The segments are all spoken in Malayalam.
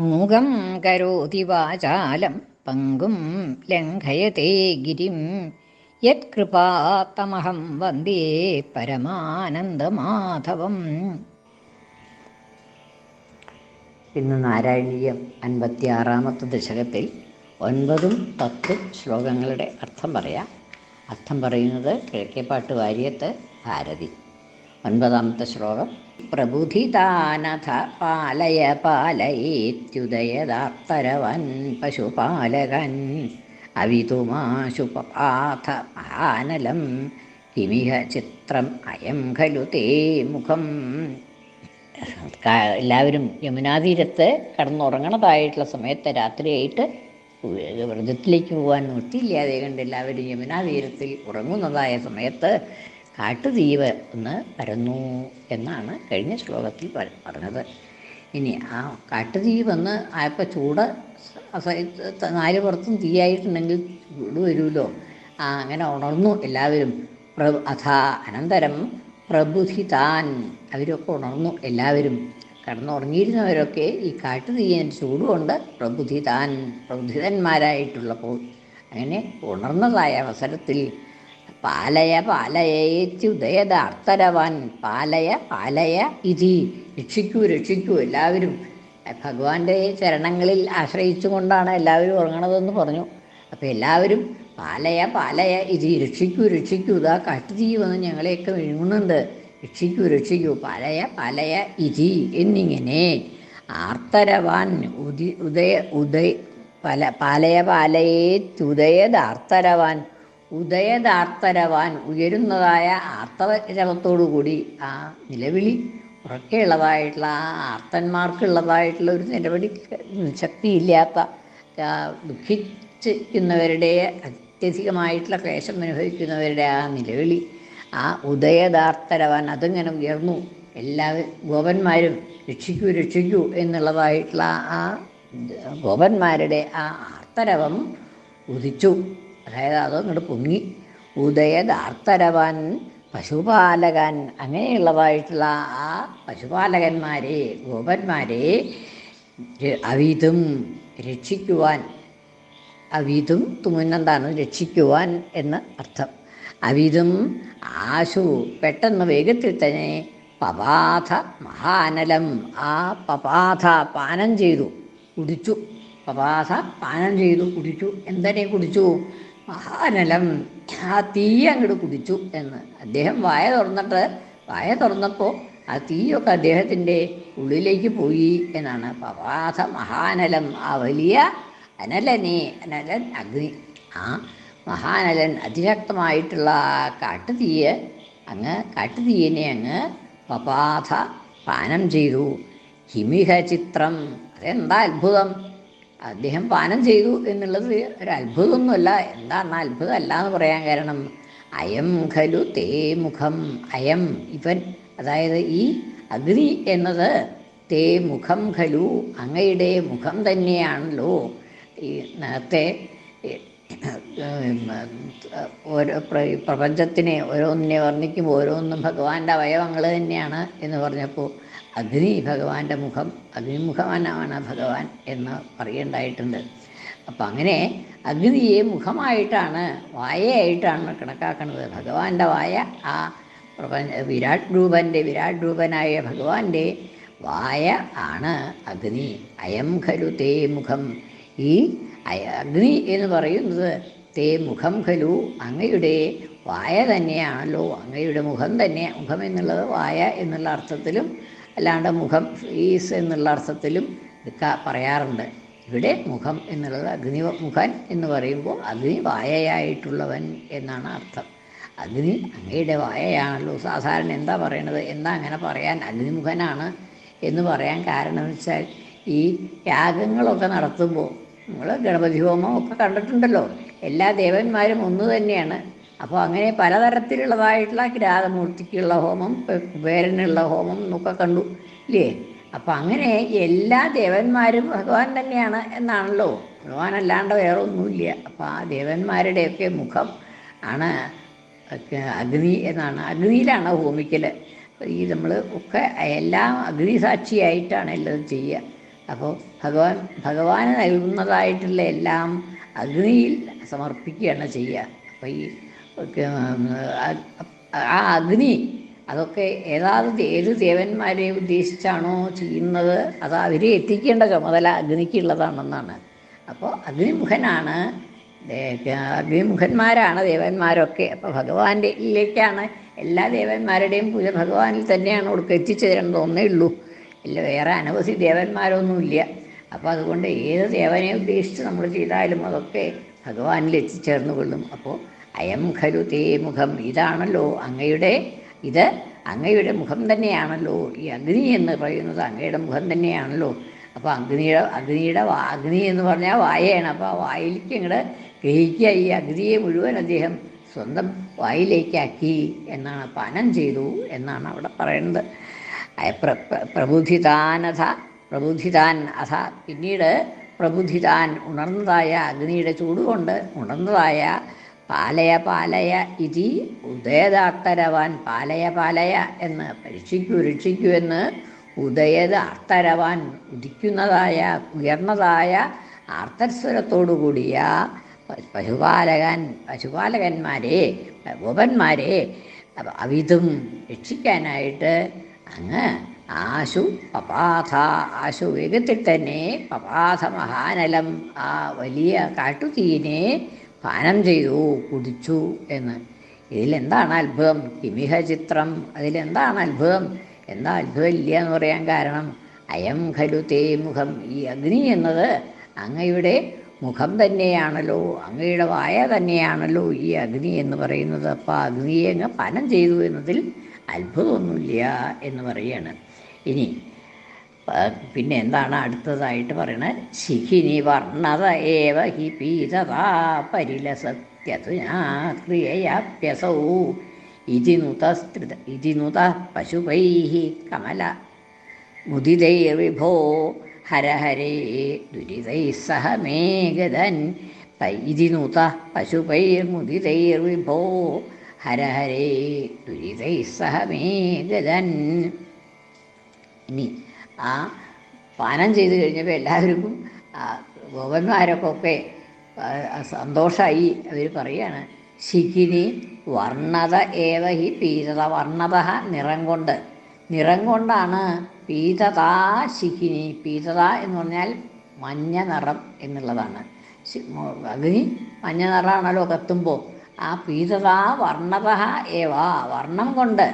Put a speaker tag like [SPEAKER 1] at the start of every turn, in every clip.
[SPEAKER 1] മൂകം കരോതി വാചാലം പങ്കും ലംഘയത്തെ ഗിരിം യത്കൃപാത്തമഹം വന്ദേ പരമാനന്ദമാധവം. ഇന്ന് നാരായണീയം 56-ാമത്തെ ദശകത്തിൽ 9ഉം 10ഉം ശ്ലോകങ്ങളുടെ അർത്ഥം പറയാം. അർത്ഥം പറയുന്നത് കിഴക്കേപ്പാട്ട് വാര്യത്ത് ഭാരതി. 9ാമത്തെ ശ്ലോകം. പ്രബുധിതാനഥ പാലയ പാലയേത്യുദയദാപ്തരവൻ പശുപാലകൻ അവിതുമാശുപപാഥ മഹാനലം കിമിഹ ചിത്രം അയം ഖലു തേ മുഖം. എല്ലാവരും യമുനാതീരത്ത് കടന്നുറങ്ങണതായിട്ടുള്ള സമയത്ത് രാത്രിയായിട്ട് വ്രതത്തിലേക്ക് പോകാൻ നിർത്തിയില്ലാതെ കണ്ട് എല്ലാവരും യമുനാതീരത്തിൽ ഉറങ്ങുന്നതായ സമയത്ത് കാട്ടുതീവ് ഒന്ന് പരന്നു എന്നാണ് കഴിഞ്ഞ ശ്ലോകത്തിൽ പറഞ്ഞത്. ഇനി ആ കാട്ടുതീവ് ഒന്ന് ആയപ്പോൾ ചൂട് നാല് പുറത്തും തീയായിട്ടുണ്ടെങ്കിൽ ചൂട് വരുമല്ലോ. അങ്ങനെ ഉണർന്നു എല്ലാവരും. അനന്തരം പ്രബുധിതാൻ, അവരൊക്കെ ഉണർന്നു. എല്ലാവരും കടന്നുറങ്ങിയിരുന്നവരൊക്കെ ഈ കാട്ടുതീയൻ ചൂടുകൊണ്ട് പ്രബുധിതന്മാരായിട്ടുള്ളപ്പോൾ അങ്ങനെ ഉണർന്നതായ അവസരത്തിൽ പാലയ പാലയേത്യുദയദാർത്തരവാൻ, പാലയ പാലയ ഇതി, രക്ഷിക്കൂ രക്ഷിക്കൂ. എല്ലാവരും ഭഗവാന്റെ ചരണങ്ങളിൽ ആശ്രയിച്ചു കൊണ്ടാണ് എല്ലാവരും ഉറങ്ങണതെന്ന് പറഞ്ഞു. അപ്പോൾ എല്ലാവരും പാലയ പാലയ ഇതി, രക്ഷിക്കൂ രക്ഷിക്കൂ, ഇതാ കാട്ടുതീ വന്ന് ഞങ്ങളെയൊക്കെ വിഴുങ്ങുന്നുണ്ട്, രക്ഷിക്കൂ രക്ഷിക്കൂ, പാലയ പാലയ ഇതി എന്നിങ്ങനെ ആർത്തരവാൻ പാലയ പാലയേത്യുദയദാർത്തരവാൻ, ഉദയദാർത്തരവാൻ, ഉയരുന്നതായ ആർത്തവരവത്തോടുകൂടി ആ നിലവിളി ഉറക്കെയുള്ളതായിട്ടുള്ള ആ ആർത്തന്മാർക്കുള്ളതായിട്ടുള്ള ഒരു നിലവിളി ശക്തിയില്ലാത്ത ദുഃഖിച്ചിരിക്കുന്നവരുടെ അത്യധികമായിട്ടുള്ള ക്ലേശം അനുഭവിക്കുന്നവരുടെ ആ നിലവിളി, ആ ഉദയദാർത്തരവാൻ അതിങ്ങനെ ഉയർന്നു. എല്ലാവരും ഗോപന്മാരും രക്ഷിക്കൂ രക്ഷിക്കൂ എന്നുള്ളതായിട്ടുള്ള ആ ഗോപന്മാരുടെ ആ ആർത്തരവം ഉദിച്ചു. അതായത് അതങ്ങോട്ട് പൊങ്ങി. ഉദയദാർത്തരവാൻ പശുപാലകൻ, അങ്ങനെയുള്ളതായിട്ടുള്ള ആ പശുപാലകന്മാരെ ഗോപന്മാരെ അവിതും രക്ഷിക്കുവാൻ, അവിതും തുമുന്നെന്താണ് രക്ഷിക്കുവാൻ എന്ന് അർത്ഥം. അവിതും ആശു, പെട്ടെന്ന് വേഗത്തിൽ തന്നെ പപാഥ മഹാനലം, ആ പപാഥ പാനം ചെയ്തു കുടിച്ചു. പപാഥ പാനം ചെയ്തു കുടിച്ചു. എന്തിനെ കുടിച്ചു? മഹാനലം, ആ തീ അങ്ങോട്ട് കുടിച്ചു എന്ന്. അദ്ദേഹം വായ തുറന്നപ്പോൾ ആ തീയൊക്കെ അദ്ദേഹത്തിൻ്റെ ഉള്ളിലേക്ക് പോയി എന്നാണ്. പപാഥ മഹാനലം, ആ വലിയ അനലനെ, അനലൻ അഗ്നി, ആ മഹാനലൻ അതിശക്തമായിട്ടുള്ള കാട്ടുതീയനെ അങ്ങ് പപാഥ പാനം ചെയ്തു. ഹിമിഹ ചിത്രം, അതെന്താ അത്ഭുതം, അദ്ദേഹം പാനം ചെയ്തു എന്നുള്ളത് ഒരു അത്ഭുതമൊന്നുമല്ല. എന്താണ് അത്ഭുതം അല്ല എന്ന് പറയാൻ കാരണം, അയം ഖലു തേ മുഖം, അയം ഇവൻ, അതായത് ഈ അഗ്നി എന്നത് തേ മുഖം ഖലു, അങ്ങയുടെ മുഖം തന്നെയാണല്ലോ. ഈ നേരത്തെ ഓരോ പ്രപഞ്ചത്തിനെ ഓരോന്നിനെ വർണ്ണിക്കുമ്പോൾ ഓരോന്നും ഭഗവാന്റെ അവയവങ്ങൾ തന്നെയാണ് എന്ന് പറഞ്ഞപ്പോൾ അഗ്നി ഭഗവാന്റെ മുഖം, അഗ്നിമുഖവാനാണ് ഭഗവാൻ എന്ന് പറയുണ്ടായിട്ടുണ്ട്. അപ്പം അങ്ങനെ അഗ്നിയെ മുഖമായിട്ടാണ്, വായയായിട്ടാണ് കണക്കാക്കുന്നത്. ഭഗവാന്റെ വായ ആ വിരാട് രൂപനായ ഭഗവാന്റെ വായ ആണ് അഗ്നി. അയം ഖലു തേ മുഖം, ഈ അഗ്നി എന്ന് പറയുന്നത് തേ മുഖം ഖലു, അങ്ങയുടെ വായ തന്നെയാണല്ലോ, അങ്ങയുടെ മുഖം തന്നെ. മുഖം എന്നുള്ളത് വായ എന്നുള്ള അർത്ഥത്തിലും അല്ലാണ്ട് മുഖം ഫീസ് എന്നുള്ള അർത്ഥത്തിലും ഒക്കെ പറയാറുണ്ട്. ഇവിടെ മുഖം എന്നുള്ളത് അഗ്നിമുഖൻ എന്ന് പറയുമ്പോൾ അഗ്നി വായയായിട്ടുള്ളവൻ എന്നാണ് അർത്ഥം. അഗ്നി അങ്ങയുടെ വായയാണല്ലോ. സാധാരണ എന്താ പറയണത്, എന്താ അങ്ങനെ പറയാൻ അഗ്നിമുഖനാണ് എന്ന് പറയാൻ കാരണം എന്ന് വെച്ചാൽ, ഈ യാഗങ്ങളൊക്കെ നടത്തുമ്പോൾ നമ്മൾ ഗണപതി ഹോമം ഒക്കെ കണ്ടിട്ടുണ്ടല്ലോ, എല്ലാ ദേവന്മാരും ഒന്ന് തന്നെയാണ്. അപ്പോൾ അങ്ങനെ പലതരത്തിലുള്ളതായിട്ടുള്ള കിരാതമൂർത്തിക്കുള്ള ഹോമം, കുബേരനുള്ള ഹോമം എന്നൊക്കെ കണ്ടു ഇല്ലേ. അപ്പം അങ്ങനെ എല്ലാ ദേവന്മാരും ഭഗവാൻ തന്നെയാണ് എന്നാണല്ലോ, ഭഗവാനല്ലാണ്ട് വേറെ ഒന്നുമില്ല. അപ്പം ആ ദേവന്മാരുടെയൊക്കെ മുഖം ആണ് അഗ്നി എന്നാണ്. അഗ്നിയിലാണ് ഹോമിക്കൽ. ഈ നമ്മൾ ഒക്കെ എല്ലാം അഗ്നി സാക്ഷിയായിട്ടാണ് എല്ലാം ചെയ്യുക. അപ്പോൾ ഭഗവാന് നൽകുന്നതായിട്ടുള്ള എല്ലാം അഗ്നിയിൽ സമർപ്പിക്കുകയാണ് ചെയ്യുക. അപ്പോൾ ഈ ആ അഗ്നി അതൊക്കെ ഏത് ദേവന്മാരെ ഉദ്ദേശിച്ചാണോ ചെയ്യുന്നത് അത് അവരെ എത്തിക്കേണ്ട ചുമതല അഗ്നിക്കുള്ളതാണെന്നാണ്. അപ്പോൾ അഗ്നിമുഖനാണ്, അഗ്നിമുഖന്മാരാണ് ദേവന്മാരൊക്കെ. അപ്പോൾ ഭഗവാനിലേക്കാണ് എല്ലാ ദേവന്മാരുടെയും പൂജ ഭഗവാനിൽ തന്നെയാണ് കൊടുക്കുക. എത്തിച്ചേരേണ്ടത് ഒന്നേ ഉള്ളൂ, ഇല്ല വേറെ അനവധി ദേവന്മാരൊന്നുമില്ല. അപ്പോൾ അതുകൊണ്ട് ഏത് ദേവനെ ഉദ്ദേശിച്ച് നമ്മൾ ചെയ്താലും അതൊക്കെ ഭഗവാനിൽ എത്തിച്ചേർന്ന് കൊള്ളും. അപ്പോൾ അയം ഖലു തേ മുഖം, ഇതാണല്ലോ അങ്ങയുടെ മുഖം തന്നെയാണല്ലോ. ഈ അഗ്നി എന്ന് പറയുന്നത് അങ്ങയുടെ മുഖം തന്നെയാണല്ലോ. അപ്പോൾ അഗ്നി എന്ന് പറഞ്ഞാൽ വായയാണ്. അപ്പോൾ ആ വായിലേക്ക് ഇങ്ങോട്ട് ഗ്രഹിക്കുക. ഈ അഗ്നിയെ മുഴുവൻ അദ്ദേഹം സ്വന്തം വായിലേക്കാക്കി എന്നാണ്, പാനം ചെയ്തു എന്നാണ് അവിടെ പറയുന്നത്. പ്രബുദ്ധിതാൻ അഥ പിന്നീട് പ്രബുദ്ധിതാൻ ഉണർന്നതായ അഗ്നിയുടെ ചൂടുകൊണ്ട് ഉണർന്നതായ പാലയ ഇതി ഉദയദാർത്തരവാൻ, പാലയ എന്ന് രക്ഷിക്കൂ എന്ന് ഉദയദാർത്തരവാൻ ഉദിക്കുന്നതായ ഉയർന്നതായ ആർത്തസ്വരത്തോടുകൂടിയ പശുപാലകന്മാരെ ഗോപന്മാരെ അവിധം രക്ഷിക്കാനായിട്ട് അങ്ങ് ആശു വേഗത്തിൽ തന്നെ പപാഥ മഹാനലം, ആ വലിയ കാട്ടുതീനെ പാനം ചെയ്തു, കുടിച്ചു എന്ന്. ഇതിലെന്താണ് അത്ഭുതം? കിമിഹ ചിത്രം, അതിലെന്താണ് അത്ഭുതം? എന്താ അത്ഭുതം ഇല്ല എന്ന് പറയാൻ കാരണം അയം ഖലു തേ മുഖം, ഈ അഗ്നി എന്നത് അങ്ങയുടെ മുഖം തന്നെയാണല്ലോ, അങ്ങയുടെ വായ തന്നെയാണല്ലോ ഈ അഗ്നി എന്ന് പറയുന്നത്. അപ്പോൾ അഗ്നിയെ അങ്ങ് പാനം ചെയ്തു എന്നതിൽ അത്ഭുതമൊന്നുമില്ല എന്ന് പറയുകയാണ്. ഇനി പിന്നെ എന്താണ് അടുത്തതായിട്ട് പറയണത്? ശിഖിനി വർണ്ണത ഏവ ഹി പീതതാ പരിലസത്യതുനാക്രിയയാപ്യസൗ ഇതി നുത പശുപൈഃ കമല മുദിതൈർവിഭോ ഹരഹരേ ദുരിതൈഃ സഹ മേ ഗദൻ. ഇതി നുത പശുപൈർമുദിതൈർവിഭോ ഹരഹരേ ദുരിതൈഃ സഹ മേ ഗദൻ. ഇനി ആ പാനം ചെയ്ത് കഴിഞ്ഞപ്പോൾ എല്ലാവർക്കും ഗോപന്മാരൊക്കെ സന്തോഷമായി. അവർ പറയാണ് ശിഖിനി വർണ്ണത ഏവ ഹി പീതത, വർണ്ണത നിറം കൊണ്ടാണ് പീതതാ ശിഖിനി. പീതത എന്ന് പറഞ്ഞാൽ മഞ്ഞ നിറം എന്നുള്ളതാണ്. അഗ്നി മഞ്ഞ നിറമാണല്ലോ കത്തുമ്പോൾ. ആ പീതത വർണ്ണത ഏവ, വർണ്ണം കൊണ്ട്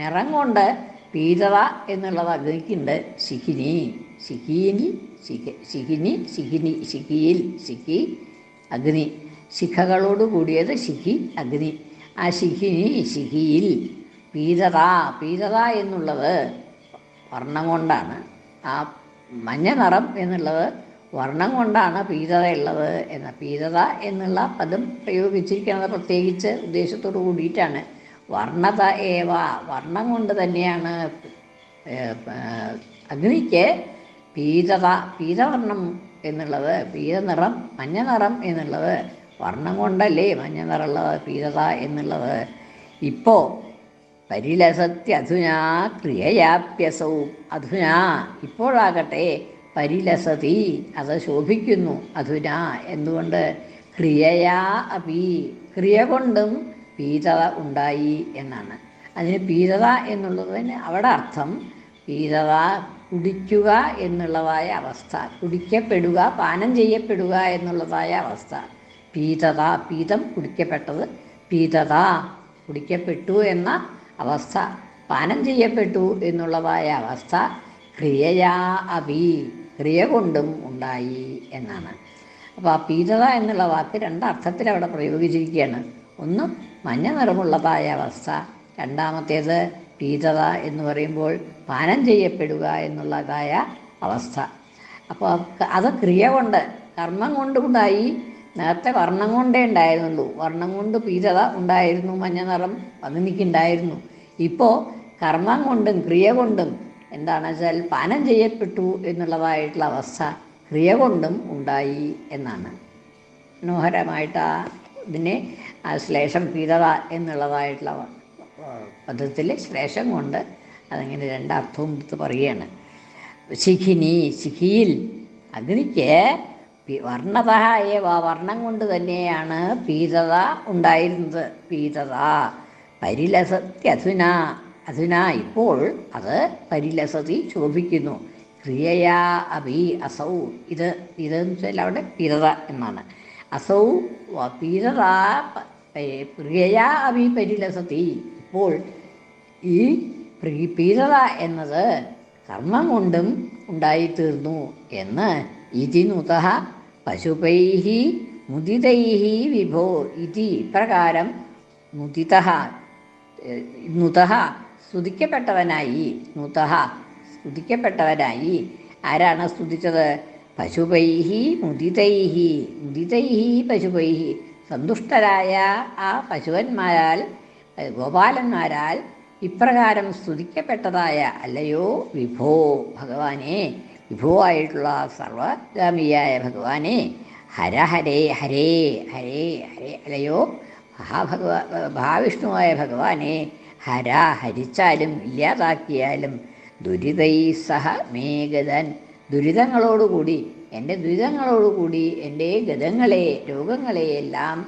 [SPEAKER 1] നിറം കൊണ്ട് പീതത എന്നുള്ളത് അഗ്നിക്കുണ്ട്. ശിഖി അഗ്നി, ശിഖകളോട് കൂടിയത് ശിഖി അഗ്നി. ആ ശിഖിയിൽ പീതത എന്നുള്ളത് വർണ്ണം കൊണ്ടാണ്. ആ മഞ്ഞ നിറം എന്നുള്ളത് വർണ്ണം കൊണ്ടാണ് പീതത ഉള്ളത് എന്ന. പീതത എന്നുള്ള പദം പ്രയോഗിച്ചിരിക്കുന്നത് പ്രത്യേകിച്ച് ഉദ്ദേശത്തോടു കൂടിയിട്ടാണ്. വർണ്ണത ഏവ, വർണ്ണം കൊണ്ട് തന്നെയാണ് അഗ്നിക്ക് പീതവർണ്ണം എന്നുള്ളത്, പീതനിറം മഞ്ഞ നിറം എന്നുള്ളത് വർണ്ണം കൊണ്ടല്ലേ മഞ്ഞ നിറമുള്ളത് പീതത എന്നുള്ളത്. ഇപ്പോൾ പരിലസത്യധുനാ ക്രിയയാപ്യസൗ, അധുനാ ഇപ്പോഴാകട്ടെ പരിലസതി അത് ശോഭിക്കുന്നു. അധുനാ എന്തുകൊണ്ട്? ക്രിയയാ അപി, ക്രിയ കൊണ്ടും പീതത ഉണ്ടായി എന്നാണ്. അതിന് പീതത എന്നുള്ളതിന് അവിടെ അർത്ഥം പീതത കുടിക്കുക എന്നുള്ളതായ അവസ്ഥ, കുടിക്കപ്പെടുക, പാനം ചെയ്യപ്പെടുക എന്നുള്ളതായ അവസ്ഥ. പീതം കുടിക്കപ്പെട്ടത്, പീതത കുടിക്കപ്പെട്ടു എന്ന അവസ്ഥ, പാനം ചെയ്യപ്പെട്ടു എന്നുള്ളതായ അവസ്ഥ. ക്രിയയാ അപി, ക്രിയ കൊണ്ടും ഉണ്ടായി എന്നാണ്. അപ്പോൾ ആ പീതത എന്നുള്ള വാക്ക് രണ്ടർത്ഥത്തിൽ അവിടെ പ്രയോഗിച്ചിരിക്കുകയാണ്. ഒന്ന് മഞ്ഞ നിറമുള്ളതായ അവസ്ഥ, രണ്ടാമത്തേത് പീതത എന്ന് പറയുമ്പോൾ പാനം ചെയ്യപ്പെടുക എന്നുള്ളതായ അവസ്ഥ. അപ്പോൾ അത് ക്രിയ കൊണ്ട്, കർമ്മം കൊണ്ടുണ്ടായി. നേരത്തെ വർണ്ണം കൊണ്ടേ ഉണ്ടായിരുന്നുള്ളൂ, വർണ്ണം കൊണ്ട് പീതത ഉണ്ടായിരുന്നു, മഞ്ഞ നിറം അഗ്നിക്കുണ്ടായിരുന്നു. ഇപ്പോൾ കർമ്മം കൊണ്ടും ക്രിയ കൊണ്ടും എന്താണെന്ന് വെച്ചാൽ പാനം ചെയ്യപ്പെട്ടു എന്നുള്ളതായിട്ടുള്ള അവസ്ഥ ക്രിയ കൊണ്ടും ഉണ്ടായി എന്നാണ്. മനോഹരമായിട്ട് ഇതിനെ ശ്ലേഷം പീതത എന്നുള്ളതായിട്ടുള്ള പദത്തിൽ ശ്ലേഷം കൊണ്ട് അതങ്ങനെ രണ്ടർത്ഥവും എടുത്ത് പറയുകയാണ്. ശിഖിനി, ശിഖിയിൽ അഗ്നിക്ക് വർണ്ണത ഏവ വർണ്ണം കൊണ്ട് തന്നെയാണ് പീതത ഉണ്ടായിരുന്നത്. പീതത പരിലസത്യധുന, അധുന ഇപ്പോൾ അത് പരിലസതി ശോഭിക്കുന്നു. ക്രിയയാ അഭി അസൗ, ഇതെന്ന് വെച്ചാൽ അവിടെ പീതത എന്നാണ്. അസൗ പീതത ക്രിയയാ അഭി പരിലസതി, ഇപ്പോൾ ഈ പീതത എന്നത് കർമ്മം കൊണ്ടും ഉണ്ടായിത്തീർന്നു എന്ന്. ഇതിനുത പശുപൈഹി മുദിതൈഹി വിഭോ, ഇതി ഇപ്രകാരം മുദിതഃ നുതഃ സ്തുതിക്കപ്പെട്ടവനായി, നുതഃ സ്തുതിക്കപ്പെട്ടവനായി. ആരാണ് സ്തുതിച്ചത്? പശുപൈഹി മുദിതൈഹി, മുദിതൈഹി പശുപൈഹി, സന്തുഷ്ടരായ ആ പശുവന്മാരാൽ, ഗോപാലന്മാരാൽ ഇപ്രകാരം സ്തുതിക്കപ്പെട്ടതായ അല്ലയോ വിഭോ ഭഗവാനെ, വിഭുവായിട്ടുള്ള സർവഗാമിയായ ഭഗവാനെ, ഹരഹരേ ഹരേ ഹരേ ഹരേ, അല്ലയോ മഹാവിഷ്ണുവായ ഭഗവാനെ, ഹര ഹരിച്ചാലും ഇല്ലാതാക്കിയാലും ദുരിതൈ സഹ മേ ഗതൻ, ദുരിതങ്ങളോടുകൂടി എൻ്റെ ദുരിതങ്ങളോടുകൂടി എൻ്റെ ഗതങ്ങളെ രോഗങ്ങളെയെല്ലാം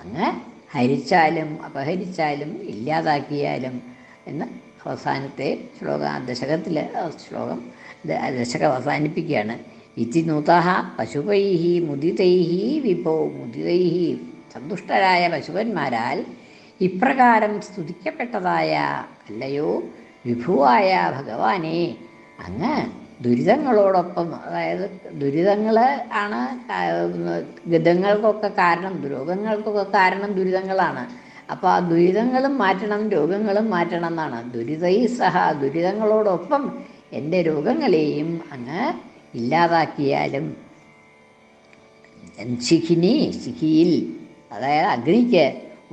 [SPEAKER 1] അങ്ങ് ഹരിച്ചാലും അപഹരിച്ചാലും ഇല്ലാതാക്കിയാലും എന്ന് അവസാനത്തെ ശ്ലോകം, ദശകത്തിലെ ശ്ലോകം ദശകം അവസാനിപ്പിക്കുകയാണ്. ഇതി നുതഃ പശുപൈഹി മുദിതൈഹി വിഭോ, മുദിതൈഹി സന്തുഷ്ടരായ പശുവന്മാരാൽ ഇപ്രകാരം സ്തുതിക്കപ്പെട്ടതായ അല്ലയോ വിഭുവായ ഭഗവാനെ, അങ്ങ് ദുരിതങ്ങളോടൊപ്പം, അതായത് ദുരിതങ്ങൾ ആണ് ഗതങ്ങൾക്കൊക്കെ കാരണം, രോഗങ്ങൾക്കൊക്കെ കാരണം ദുരിതങ്ങളാണ്. അപ്പോൾ ആ ദുരിതങ്ങളും മാറ്റണം രോഗങ്ങളും മാറ്റണം എന്നാണ്. ദുരിതൈ സഹ, ദുരിതങ്ങളോടൊപ്പം എൻ്റെ രോഗങ്ങളെയും അങ്ങ് ഇല്ലാതാക്കിയാലും. ശിഖിനി, ശിഖിയിൽ അതായത് അഗ്നിക്ക്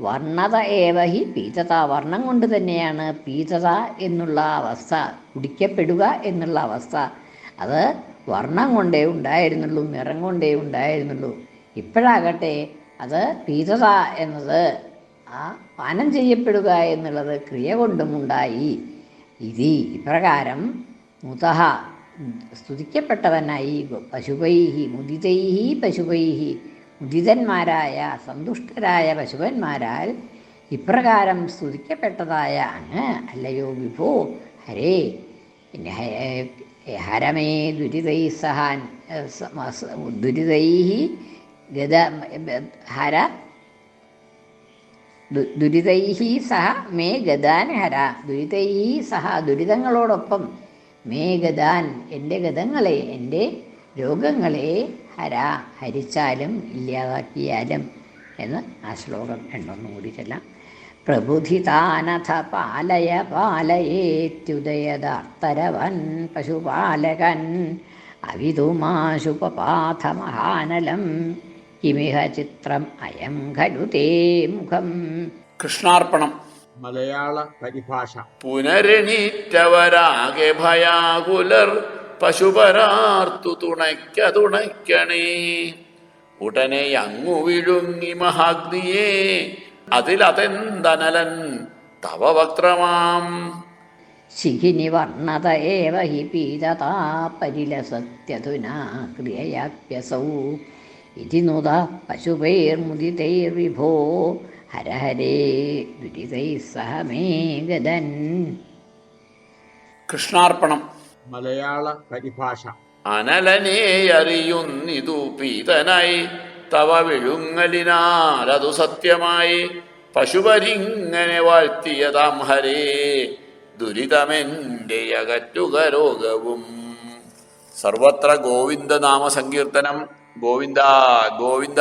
[SPEAKER 1] വർണ്ണത ഏവഹി പീതത, വർണ്ണം കൊണ്ട് തന്നെയാണ് പീതത എന്നുള്ള അവസ്ഥ, കുടിക്കപ്പെടുക എന്നുള്ള അവസ്ഥ. അത് വർണ്ണം കൊണ്ടേ ഉണ്ടായിരുന്നുള്ളൂ, നിറം കൊണ്ടേ ഉണ്ടായിരുന്നുള്ളൂ. ഇപ്പോഴാകട്ടെ അത് പീതത എന്നത്, ആ പാനം ചെയ്യപ്പെടുക എന്നുള്ളത് ക്രിയ കൊണ്ടും ഉണ്ടായി. ഇതി ഇപ്രകാരം മുതഃ സ്തുതിക്കപ്പെട്ടവനായി പശുപൈഹി മുദിതൈഹി പശുപൈഹി, മുദിതന്മാരായ സന്തുഷ്ടരായ പശുവന്മാരാൽ ഇപ്രകാരം സ്തുതിക്കപ്പെട്ടതായ അങ്ങ് അല്ലയോ വിഭോ ഹരേ, ഹരമേ ദുരിതൈ സഹാൻ ദുരിതൈഹി ഗത ഹര ദുരിതൈഹി സഹ മേ ഗതാൻ ഹര, ദുരിതൈഹി സഹ ദുരിതങ്ങളോടൊപ്പം മേ ഗതാൻ എൻ്റെ ഗതങ്ങളെ എൻ്റെ രോഗങ്ങളെ ഹര ഹരിച്ചാലും ഇല്ലാതാക്കിയാലും എന്ന് ആ ശ്ലോകം രണ്ടൊന്നും കൂടി ചെല്ലാം. പ്രബുധിതാനഥ പാലയ പാലയേത്യുദയദാർത്തരവൻ പശുപാലകൻ അവിതുമാശുപപാഥ മഹാനലം കിമിഹ ചിത്രം അയം ഖലു തേ മുഖം.
[SPEAKER 2] കൃഷ്ണാർപ്പണം.
[SPEAKER 3] മലയാള പരിഭാഷ.
[SPEAKER 2] പുനരെണീറ്റവരാകെ ഭയാകുലർ പശുപരാർത്തു തുണയ്ക്കണേ, ഉടനെ അങ്ങു വിഴുങ്ങി മഹാഗ്നിയെ അതിലതെന്തനലൻ തവ വക്രമാം.
[SPEAKER 1] ശിഖിനി വർണ്ണത ഏവ ഹി പീതതാ പരിലസത്യധുനാ ക്രിയയാപ്യസൗ ഇതി നുത പശുപൈർമുദിതൈർവിഭോ ഹരഹരേ ദുരിതൈ സഹ മേ ഗതൻ.
[SPEAKER 2] കൃഷ്ണാർപ്പണം.
[SPEAKER 3] മലയാള പരിഭാഷ.
[SPEAKER 2] അനലനെ അറിയുന്നിതു പീതനായി തവ വിഴുങ്ങലിനാലതു സത്യമായി പശുപരിങ്ങനെ വാഴ്ത്തിയതാം ഹരേ ദുരിതമെൻ്റെ അകറ്റുക രോഗവും. സർവത്ര ഗോവിന്ദ നാമ സങ്കീർത്തനം. ഗോവിന്ദ ഗോവിന്ദ.